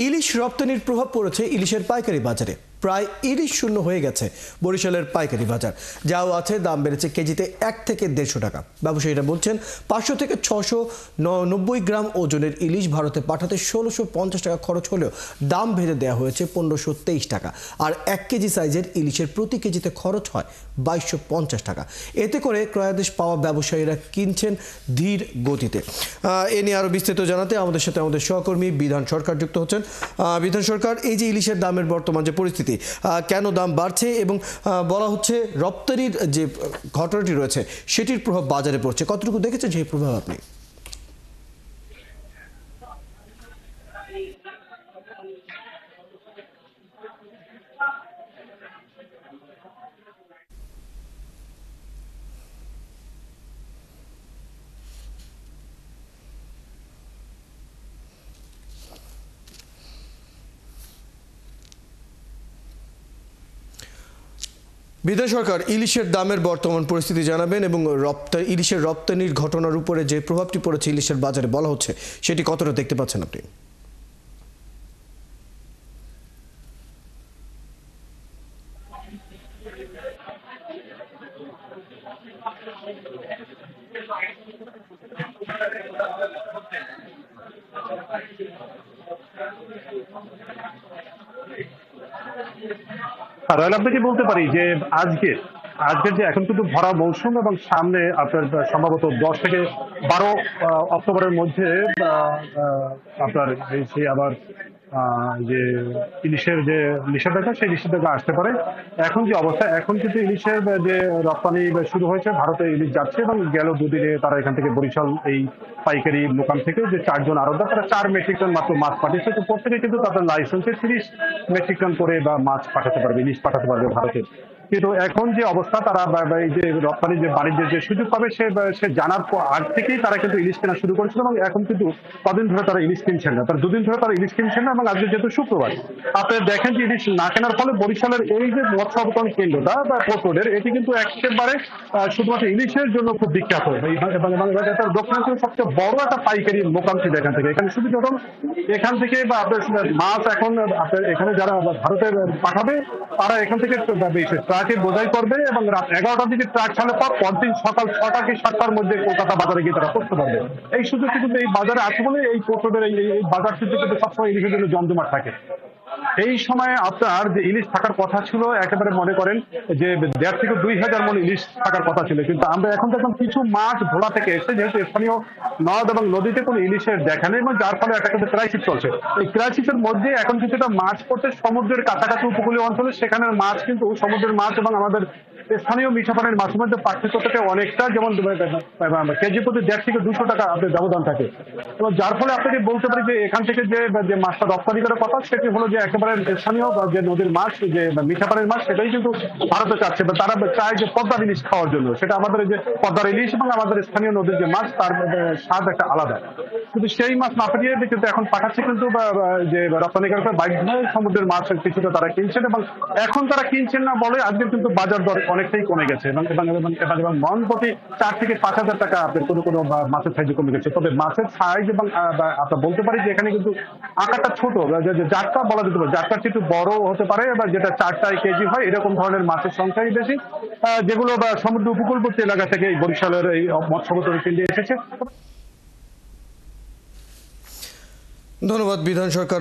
ইলিশ রপ্তানির প্রভাব পড়েছে ইলিশের পাইকারি বাজারে। প্রায় ইলিশ শূন্য হয়ে গেছে বরিশালের পাইকারি বাজার। যাও আছে, দাম বেড়েছে কেজিতে 1 থেকে 150 টাকা। ব্যবসায়ীরা বলছেন 500 থেকে 690 গ্রাম ওজনের ইলিশ ভারতে পাঠাতে 1650 টাকা খরচ হলেও দাম ভেঙে দেওয়া হয়েছে 1523 টাকা। আর 1 কেজি সাইজের ইলিশের প্রতি কেজিতে খরচ হয় 2250 টাকা। এতে করে ক্রয়াদেশ পাওয়া ব্যবসায়ীরা কিনছেন ধীর গতিতে। এ নিয়ে আরো বিস্তারিত জানাতে আমাদের সাথে আমাদের সহকর্মী বিধান সরকার যুক্ত হচ্ছেন। বিধান সরকার, এই যে ইলিশের দামের বর্তমান যে পরিস্থিতি, কেন দাম বাড়ছে এবং বলা হচ্ছে রপ্তানির যে ঘটনাটি রয়েছে সেটির প্রভাব বাজারে পড়ছে, কতটুকু দেখেছেন সেই প্রভাব আপনি? বিধান সরকার, ইলিশের দামের বর্তমান পরিস্থিতি জানাবেন এবং ইলিশের রপ্তানির ঘটনার উপরে যে প্রভাবটি পড়েছে ইলিশের বাজারে বলা হচ্ছে সেটি কতটা দেখতে পাচ্ছেন আপনি? রয়্যাল আপনাকে বলতে পারি যে আজকের যে এখন কিন্তু ভরা মৌসুম এবং সামনে আপনার সম্ভবত 10 থেকে 12 অক্টোবরের মধ্যে আপনার সেই আবার যে ইলিশের যে নিষেধাজ্ঞা, সেই নিষেধাজ্ঞা আসতে পারে। এখন যে অবস্থা, এখন কিন্তু ইলিশের যে রপ্তানি শুরু হয়েছে, ভারতে ইলিশ যাচ্ছে এবং গেল দুদিনে তারা এখান থেকে বরিশাল এই পাইকারি দোকান থেকে যে 4 জন আড়তদার, তারা 4 মেট্রিক টন মাত্র মাছ পাঠিয়েছে। তো প্রত্যেকে কিন্তু তাদের লাইসেন্সে 30 মেট্রিক টন করে বা মাছ পাঠাতে পারবে, ইলিশ পাঠাতে পারবে ভারতে। কিন্তু এখন যে অবস্থা, তারা এই যে রপ্তানি যে বাণিজ্যের যে সুযোগ পাবে সে জানার আগ থেকেই তারা কিন্তু ইলিশ কেনা শুরু করেছিল এবং এখন কিন্তু কদিন ধরে তারা ইলিশ কিনছেন না, তারা 2 দিন ধরে তারা ইলিশ কিনছেন না। এবং আজকে যেহেতু শুক্রবার, আপনারা দেখেন যে ইলিশ না কেনার ফলে বরিশালের এই যে মৎস্য অবতরণ কেন্দ্রটা বা পোর্ট রোডের, এটি কিন্তু একেবারে শুধুমাত্র ইলিশের জন্য খুব বিখ্যাত এবং দক্ষিণাঞ্চলের সবচেয়ে বড় একটা পাইকারি মোকাম ছিল এখান থেকে। এখানে সুবিধা এখান থেকে বা আপনার মাছ এখন আপনার এখানে যারা ভারতে পাঠাবে, তারা এখান থেকে ট্রাকে বোঝাই করবে এবং রাত 11টার দিকে ট্রাক ছাড়লে পরদিন সকাল 6টা কি 7টার মধ্যে কলকাতা বাজারে গিয়ে তারা করতে পারবে। এই সুযোগটি কিন্তু এই বাজারে আছে বলে এই পোর্টের এই বাজারটি কিন্তু সবসময় ইলিশের জন্য জমজমাট থাকে। এই সময় আপনার যে ইলিশ থাকার কথা ছিল, একেবারে মনে করেন যে 1.5 থেকে 2,000 মণ ইলিশ থাকার কথা ছিল, কিন্তু আমরা এখন দেখলাম কিছু মাছ ভোলা থেকে এসে, যেহেতু স্থানীয় নদ এবং নদীতে কোনো ইলিশের দেখা নেই এবং যার ফলে একটা কিন্তু ক্রাইসিস চলছে। এই ক্রাইসিসের মধ্যে এখন কিছুটা মাছ পড়তে সমুদ্রের কাছাকাছি উপকূলীয় অঞ্চলে, সেখানের মাছ কিন্তু সমুদ্রের মাছ এবং আমাদের স্থানীয় মিঠা পানির মাছের মধ্যে পার্থক্য থেকে অনেকটা, যেমন কেজি প্রতি 150 থেকে 200 টাকা আপনার ব্যবধান থাকে। এবং যার ফলে আপনাকে বলতে পারি যে এখান থেকে যে মাছটা রপ্তানি করার কথা, সেটি হলো যে একেবারে স্থানীয় যে নদীর মাছ, যে মিঠা পানির মাছ, সেটাই কিন্তু ভারতে চাচ্ছে বা তারা চায় যে পদ্মার ইলিশ খাওয়ার জন্য। সেটা আমাদের যে পদ্মার ইলিশ এবং আমাদের স্থানীয় নদীর যে মাছ, তার স্বাদ একটা আলাদা। কিন্তু সেই মাছ না পাঠিয়ে কিন্তু এখন পাঠাচ্ছে কিন্তু যে রপ্তানিকারকরা বাধ্য হয়ে সমুদ্রের মাছ কিছুটা তারা কিনছেন এবং এখন তারা কিনছেন না বলে আজকে কিন্তু বাজার দর অনেকটাই কমে গেছে এবং মন প্রতি 4 থেকে 5,000 টাকা আপনার কোনো মাছের সাইজে কমে গেছে। তবে মাছের সাইজ এবং আপনার বলতে পারি যে এখানে কিন্তু আকারটা ছোট, জাতটা বলা যেতে পারে জাতটা একটু বড় হতে পারে, বা যেটা 4 কেজি হয়, এরকম ধরনের মাছের সংখ্যাই বেশি, যেগুলো সমুদ্র উপকূলবর্তী এলাকা থেকে এই বরিশালের এই মৎস্য অবতরণ কেন্দ্রে এসেছে। ধন্যবাদ বিধান সরকার।